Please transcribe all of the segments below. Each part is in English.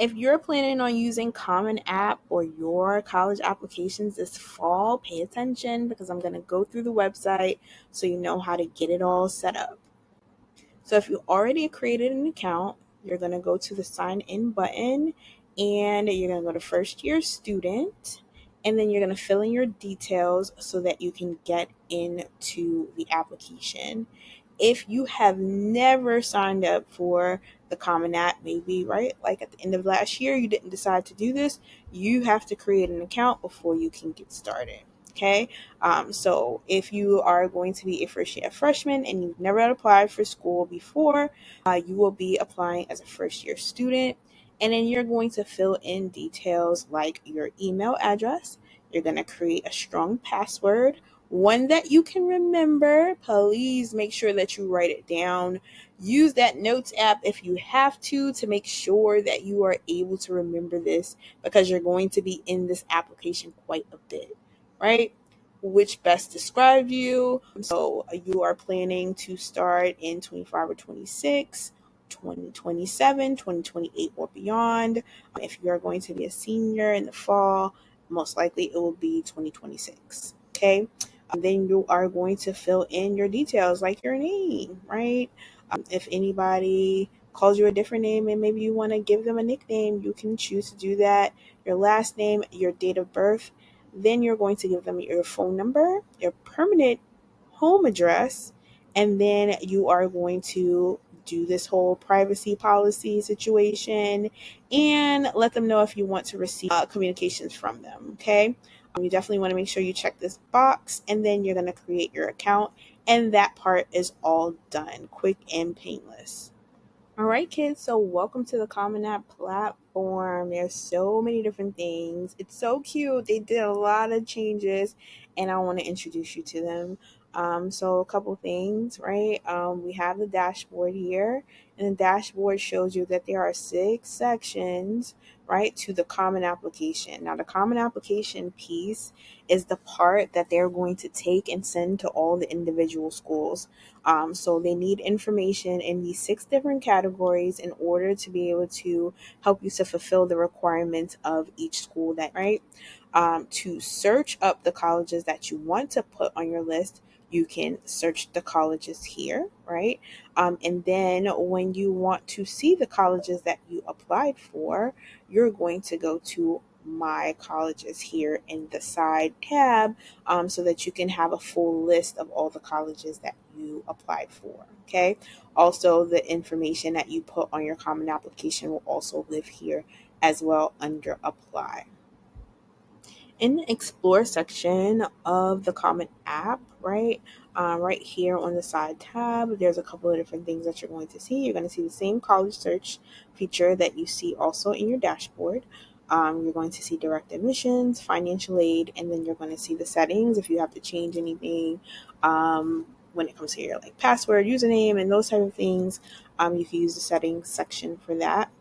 If you're planning on using Common App or your college applications this fall, pay attention because I'm going to go through the website so you know how to get it all set up. So if you already created an account, you're going to go to the sign in button and you're going to go to first year student, and then you're going to fill in your details so that you can get into the application. If you have never signed up for the Common App, maybe, right, like at the end of last year, you didn't decide to do this, you have to create an account before you can get started. Okay, so if you are going to be a first year freshman and you've never applied for school before, you will be applying as a first year student. And then you're going to fill in details like your email address. You're going to create a strong password, one that you can remember. Please make sure that you write it down. Use that notes app if you have to make sure that you are able to remember this, because you're going to be in this application quite a bit, right? Which best describes you. So you are planning to start in 25 or 26, 2027, 2028 or beyond. If you are going to be a senior in the fall, most likely it will be 2026. Okay. Then you are going to fill in your details like your name, right? If anybody calls you a different name and maybe you want to give them a nickname, you can choose to do that. Your last name, your date of birth. Then you're going to give them your phone number, your permanent home address, and then you are going to do this whole privacy policy situation and let them know if you want to receive communications from them. Okay. You definitely want to make sure you check this box, and then you're going to create your account, and that part is all done, quick and painless. All right, kids, so welcome to the Common App platform. There's so many different things. It's so cute. They did a lot of changes, and I want to introduce you to them. So a couple things, right? We have the dashboard here, and the dashboard shows you that there are 6 sections, right, to the common application. Now, the common application piece is the part that they're going to take and send to all the individual schools. So they need information in these 6 different categories in order to be able to help you to fulfill the requirements of each school, that right? To search up the colleges that you want to put on your list, you can search the colleges here, right? And then when you want to see the colleges that you applied for, you're going to go to my colleges here in the side tab, so that you can have a full list of all the colleges that you applied for. Okay. Also, the information that you put on your common application will also live here as well under apply. In the explore section of the common app, right, right here on the side tab, there's a couple of different things that you're going to see. You're going to see the same college search feature that you see also in your dashboard. You're going to see direct admissions, financial aid, and then you're going to see the settings if you have to change anything, when it comes to your like password, username, and those type of things. You can use the settings section for that.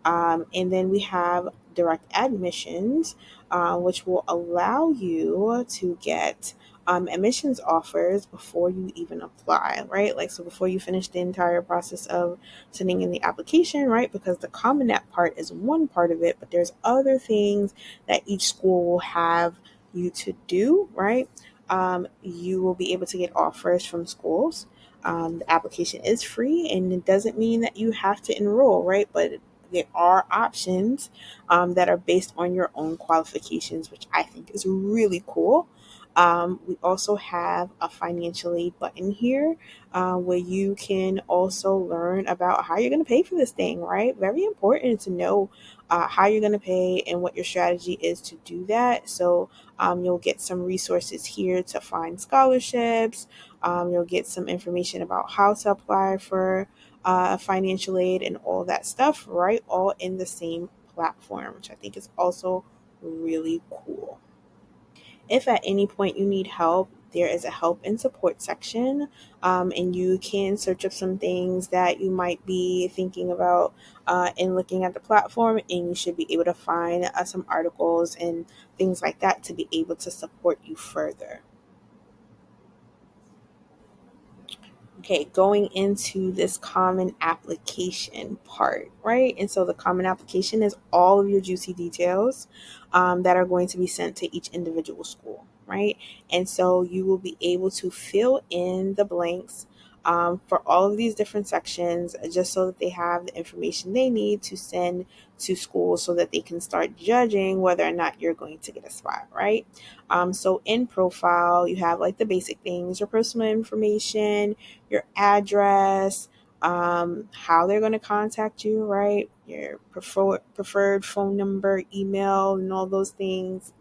And then we have direct admissions, which will allow you to get admissions offers before you even apply, right? Like, so before you finish the entire process of sending in the application, right? Because the Common App part is one part of it, but there's other things that each school will have you to do, right? You will be able to get offers from schools. The application is free, and it doesn't mean that you have to enroll, right? But there are options that are based on your own qualifications, which I think is really cool. We also have a financial aid button here, where you can also learn about how you're going to pay for this thing, right? Very important to know how you're going to pay and what your strategy is to do that. So you'll get some resources here to find scholarships. You'll get some information about how to apply for financial aid and all that stuff, right? All in the same platform, which I think is also really cool. If at any point you need help, there is a help and support section, and you can search up some things that you might be thinking about in looking at the platform, and you should be able to find some articles and things like that to be able to support you further. Okay, going into this common application part, right? And so the common application is all of your juicy details that are going to be sent to each individual school, right? And so you will be able to fill in the blanks for all of these different sections just so that they have the information they need to send to school so that they can start judging whether or not you're going to get a spot, right? So in profile, you have like the basic things, your personal information, your address, how they're going to contact you, right? Your preferred phone number, email, and all those things.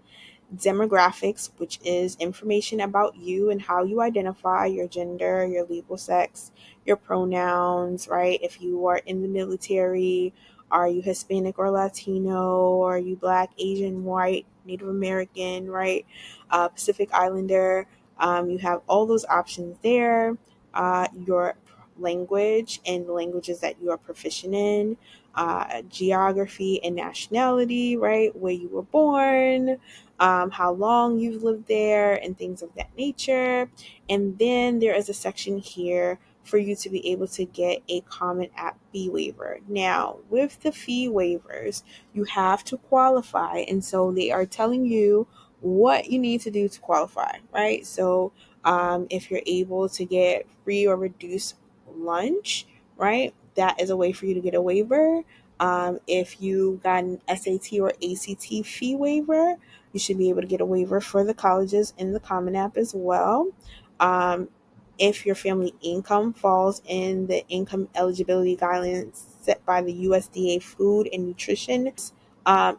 Demographics, which is information about you and how you identify, your gender, your legal sex, your pronouns, right? If you are in the military, are you Hispanic or Latino? Are you Black, Asian, white, Native American, right? Pacific Islander. You have all those options there. Your language and the languages that you are proficient in, geography and nationality, right? Where you were born, how long you've lived there, and things of that nature. And then there is a section here for you to be able to get a Common App fee waiver. Now, with the fee waivers, you have to qualify. And so they are telling you what you need to do to qualify, right? So if you're able to get free or reduced lunch, right, that is a way for you to get a waiver. If you got an SAT or ACT fee waiver, you should be able to get a waiver for the colleges in the Common App as well. Um, if your family income falls in the income eligibility guidelines set by the USDA Food and Nutrition,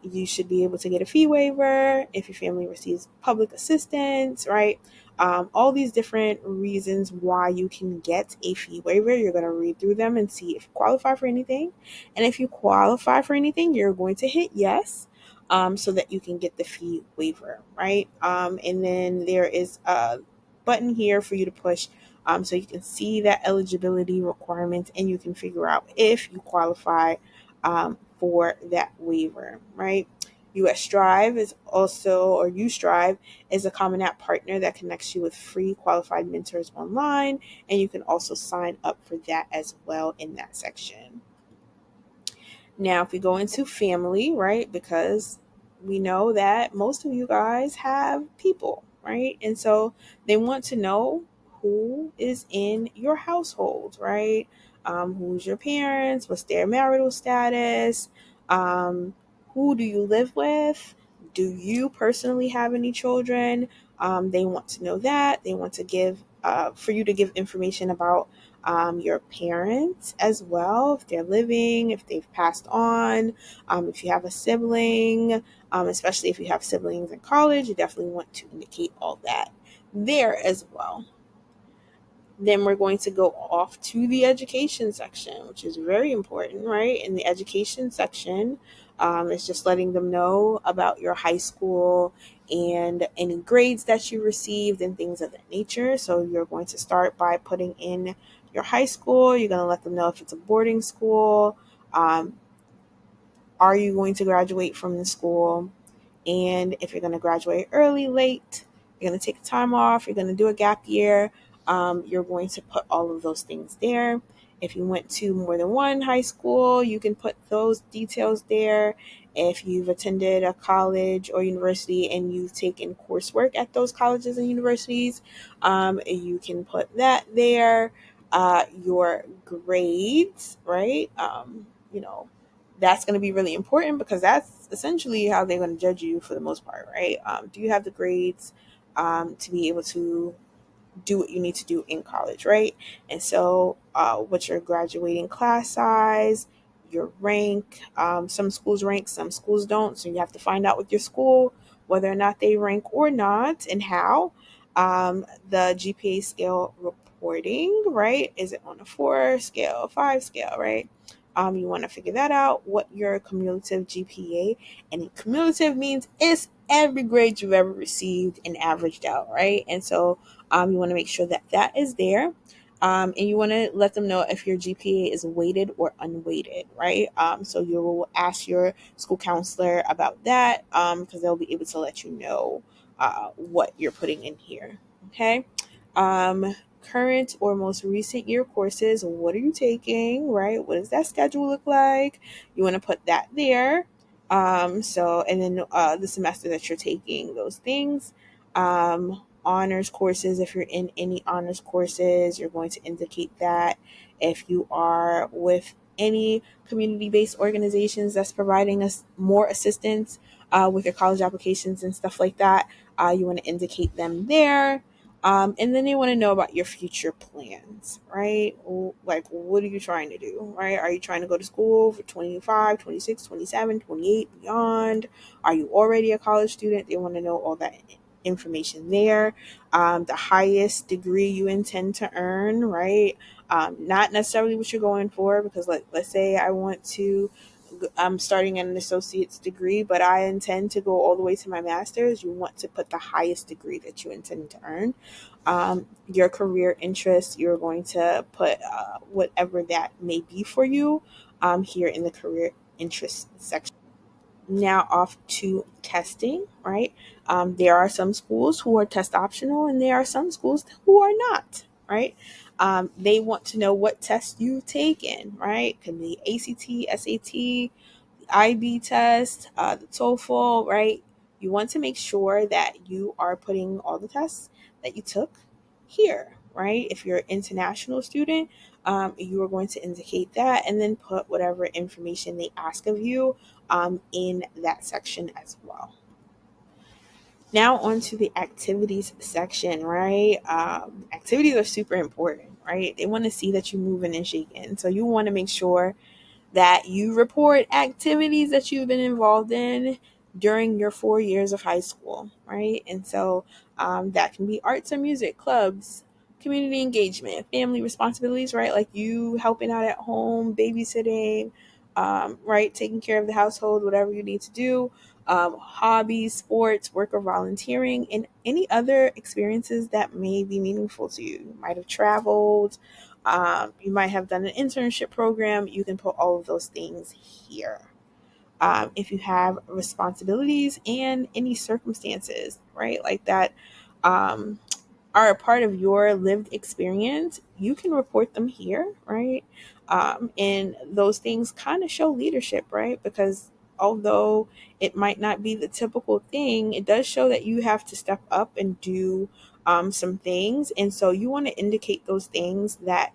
you should be able to get a fee waiver if your family receives public assistance, right? All these different reasons why you can get a fee waiver. You're going to read through them and see if you qualify for anything. And if you qualify for anything, you're going to hit yes. So that you can get the fee waiver, right? And then there is a button here for you to push so you can see that eligibility requirements and you can figure out if you qualify for that waiver, right? US Strive is also, or U Strive is a Common App partner that connects you with free qualified mentors online, and you can also sign up for that as well in that section. Now, if we go into family, right, because we know that most of you guys have people, right? And so they want to know who is in your household, right? Who's your parents? What's their marital status? Um, who do you live with? Do you personally have any children? They want to know that. They want to give, for you to give information about your parents as well, if they're living, if they've passed on, if you have a sibling, especially if you have siblings in college, you definitely want to indicate all that there as well. Then we're going to go off to the education section, which is very important, right? In the education section, it's just letting them know about your high school and any grades that you received and things of that nature. So you're going to start by putting in your high school. You're going to let them know if it's a boarding school. Um, are you going to graduate from the school? And if you're going to graduate early, late, you're going to take time off, you're going to do a gap year, you're going to put all of those things there. If you went to more than one high school, you can put those details there. If you've attended a college or university and you've taken coursework at those colleges and universities, you can put that there. Your grades, right? You know, that's going to be really important because that's essentially how they're going to judge you for the most part, right? Do you have the grades to be able to do what you need to do in college, right? And so, what's your graduating class size, your rank? Some schools rank, some schools don't. So you have to find out with your school whether or not they rank or not and how. The GPA scale reporting, right? Is it on a 4 scale, 5 scale, right? You want to figure that out, what your cumulative GPA, and cumulative means it's every grade you've ever received and averaged out, right? And so you want to make sure that that is there. And you want to let them know if your GPA is weighted or unweighted, right? So you will ask your school counselor about that because they'll be able to let you know what you're putting in here. Okay. current or most recent year courses. What are you taking, right? What does that schedule look like? You want to put that there. And then the semester that you're taking those things. Honors courses, if you're in any honors courses, you're going to indicate that. If you are with any community-based organizations that's providing us more assistance with your college applications and stuff like that, you want to indicate them there. And then they want to know about your future plans, right? Like, what are you trying to do, right? Are you trying to go to school for 25, 26, 27, 28, beyond? Are you already a college student? They want to know all that information there. The highest degree you intend to earn, right? Not necessarily what you're going for, because let's say I'm starting an associate's degree, but I intend to go all the way to my master's. You want to put the highest degree that you intend to earn. Your career interests, you're going to put whatever that may be for you here in the career interest section. Now off to testing, right? There are some schools who are test optional, and there are some schools who are not, right? They want to know what tests you've taken, right? Can be ACT, SAT, IB test, the TOEFL, right? You want to make sure that you are putting all the tests that you took here, right? If you're an international student, you are going to indicate that and then put whatever information they ask of you in that section as well. Now on to the activities section, right? Activities are super important, right? They want to see that you're moving and shaking. So you want to make sure that you report activities that you've been involved in during your 4 years of high school, right? And so that can be arts or music, clubs, community engagement, family responsibilities, right? Like you helping out at home, babysitting, right? Taking care of the household, whatever you need to do. Hobbies, sports, work or volunteering, and any other experiences that may be meaningful to you. You might have traveled, you might have done an internship program. You can put all of those things here. If you have responsibilities and any circumstances, right, like that are a part of your lived experience, you can report them here, right? And those things kind of show leadership, right? Because although it might not be the typical thing, it does show that you have to step up and do some things. And so you want to indicate those things that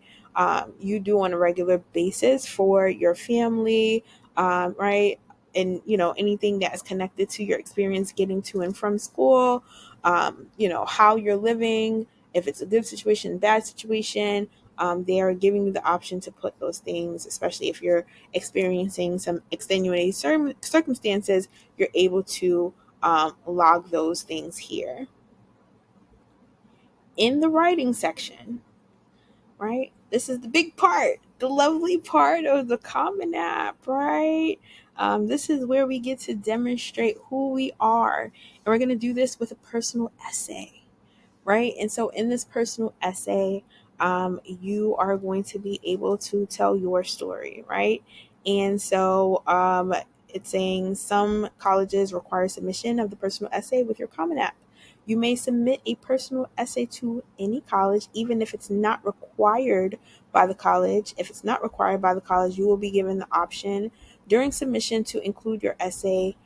you do on a regular basis for your family, right? And, anything that is connected to your experience getting to and from school, how you're living, if it's a good situation, bad situation. They are giving you the option to put those things, especially if you're experiencing some extenuating circumstances, you're able to log those things here. In the writing section, right? This is the big part, the lovely part of the Common App, right? This is where we get to demonstrate who we are. And we're going to do this with a personal essay, right? And so in this personal essay, you are going to be able to tell your story, right? And so it's saying some colleges require submission of the personal essay with your Common App. You may submit a personal essay to any college, even if it's not required by the college. If it's not required by the college, you will be given the option during submission to include your essay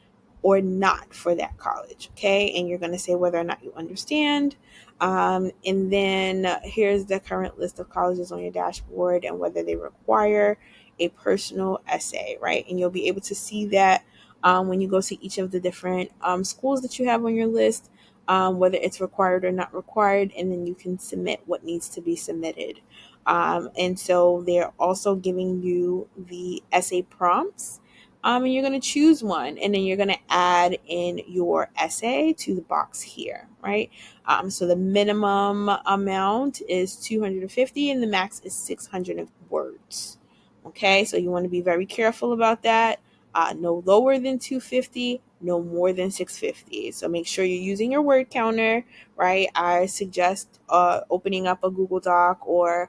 or not for that college, okay? And you're going to say whether or not you understand. And then here's the current list of colleges on your dashboard and whether they require a personal essay, right? And you'll be able to see that when you go to each of the different schools that you have on your list, whether it's required or not required, and then you can submit what needs to be submitted. And so they're also giving you the essay prompts. And you're going to choose one, and then you're going to add in your essay to the box here, right? So the minimum amount is 250 and the max is 600 words. Okay, so you want to be very careful about that. No lower than 250, no more than 650. So make sure you're using your word counter, right? I suggest opening up a Google Doc or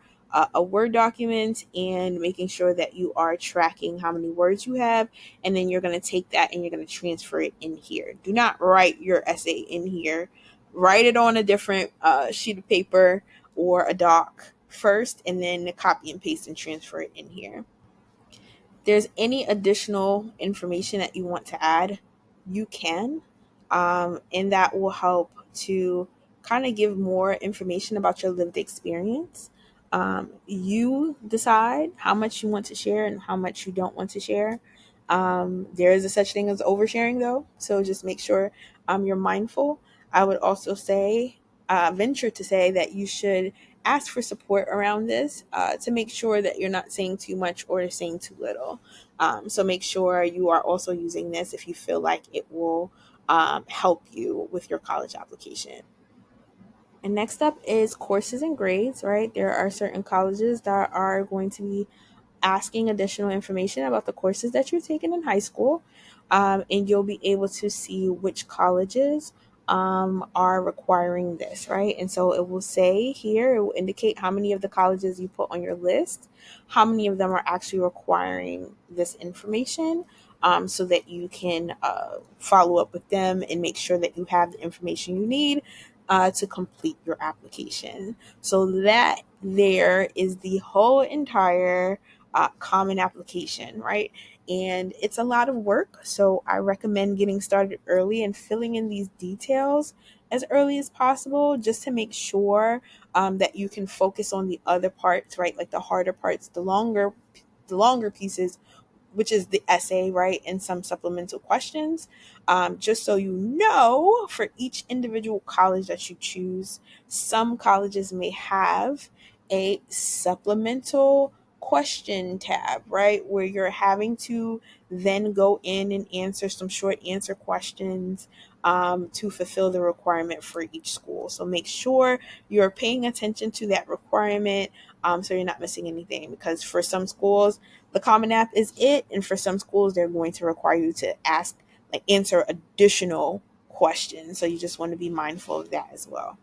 a Word document and making sure that you are tracking how many words you have. And then you're going to take that and you're going to transfer it in here. Do not write your essay in here. Write it on a different sheet of paper or a doc first, and then copy and paste and transfer it in here. There's any additional information that you want to add, you can, and that will help to kind of give more information about your lived experience. You decide how much you want to share and how much you don't want to share. There is a such thing as oversharing, though, so just make sure you're mindful. I would also say, venture to say that you should ask for support around this to make sure that you're not saying too much or saying too little. So make sure you are also using this if you feel like it will help you with your college application. And next up is courses and grades, right? There are certain colleges that are going to be asking additional information about the courses that you're taking in high school. And you'll be able to see which colleges are requiring this, right? And so it will say here, it will indicate how many of the colleges you put on your list, how many of them are actually requiring this information. So that you can follow up with them and make sure that you have the information you need to complete your application. So that there is the whole entire common application, right? And it's a lot of work. So I recommend getting started early and filling in these details as early as possible, just to make sure that you can focus on the other parts, right? Like the harder parts, the longer pieces, which is the essay, right? And some supplemental questions. Just so you know, for each individual college that you choose, some colleges may have a supplemental question tab, right? Where you're having to then go in and answer some short answer questions to fulfill the requirement for each school. So make sure you're paying attention to that requirement so you're not missing anything, because for some schools, the Common App is it, and for some schools, they're going to require you to answer additional questions. So you just want to be mindful of that as well.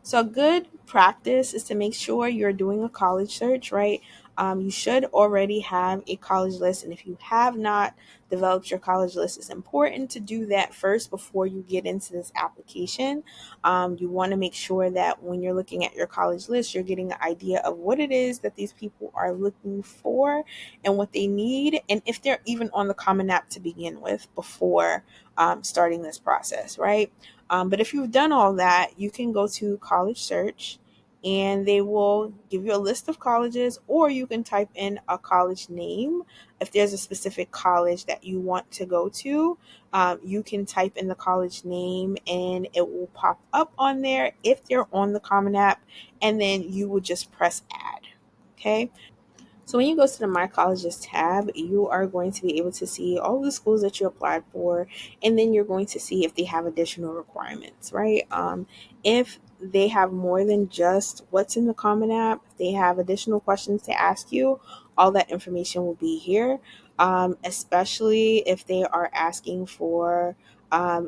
So a good practice is to make sure you're doing a college search, right? You should already have a college list. And if you have not developed your college list, it's important to do that first before you get into this application. You want to make sure that when you're looking at your college list, you're getting an idea of what it is that these people are looking for and what they need, and if they're even on the Common App to begin with before starting this process, right? But if you've done all that, you can go to College Search and they will give you a list of colleges, or you can type in a college name. If there's a specific college that you want to go to, you can type in the college name and it will pop up on there if they're on the Common App, and then you will just press add. Okay. So when you go to the My Colleges tab, you are going to be able to see all the schools that you applied for, and then you're going to see if they have additional requirements, right? If they have more than just what's in the Common App, if they have additional questions to ask you, all that information will be here, especially if they are asking for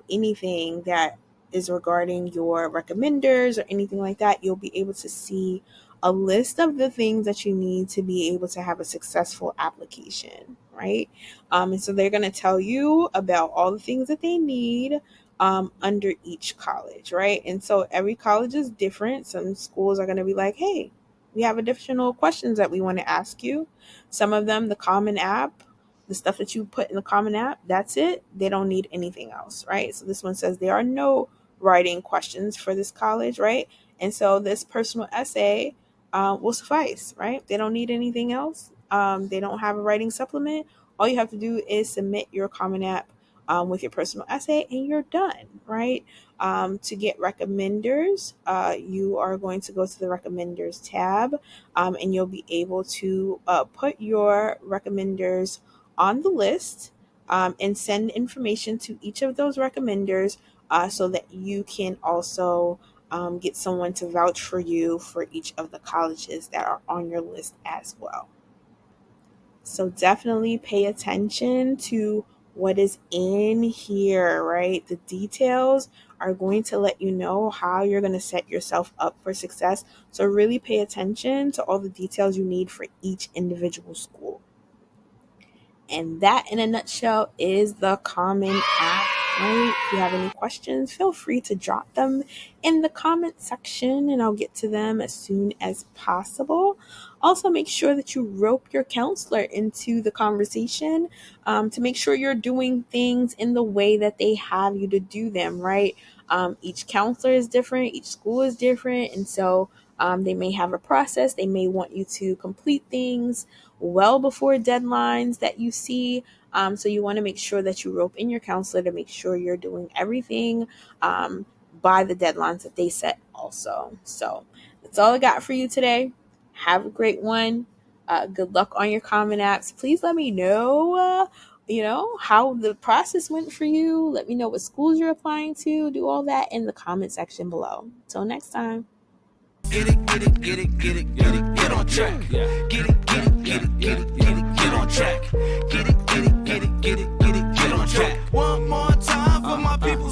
anything that is regarding your recommenders or anything like that. You'll be able to see a list of the things that you need to be able to have a successful application, right? And so they're going to tell you about all the things that they need under each college, right? And so every college is different. Some schools are going to be like, hey, we have additional questions that we want to ask you. Some of them, the Common App, the stuff that you put in the Common App, that's it. They don't need anything else, right? So this one says there are no writing questions for this college, right? And so this personal essay will suffice, right? They don't need anything else. They don't have a writing supplement. All you have to do is submit your Common App with your personal essay, and you're done, right? To get recommenders, you are going to go to the recommenders tab, and you'll be able to put your recommenders on the list and send information to each of those recommenders so that you can also get someone to vouch for you for each of the colleges that are on your list as well. So definitely pay attention to what is in here, right? The details are going to let you know how you're going to set yourself up for success. So really pay attention to all the details you need for each individual school. And that, in a nutshell, is the Common App right? If you have any questions, feel free to drop them in the comment section and I'll get to them as soon as possible. Also, make sure that you rope your counselor into the conversation to make sure you're doing things in the way that they have you to do them, right? Each counselor is different, each school is different, and so they may have a process. They may want you to complete things well before deadlines that you see. So you want to make sure that you rope in your counselor to make sure you're doing everything by the deadlines that they set also. So that's all I got for you today. Have a great one. Good luck on your Common Apps. Please let me know, how the process went for you. Let me know what schools you're applying to. Do all that in the comment section below. Till next time. Get it, get it, get it, get it, get it, get on track. Get it, get it, get it, get it, get it, get on track. Get it, get it, get it, get it, get it, get on track. One more time for my people.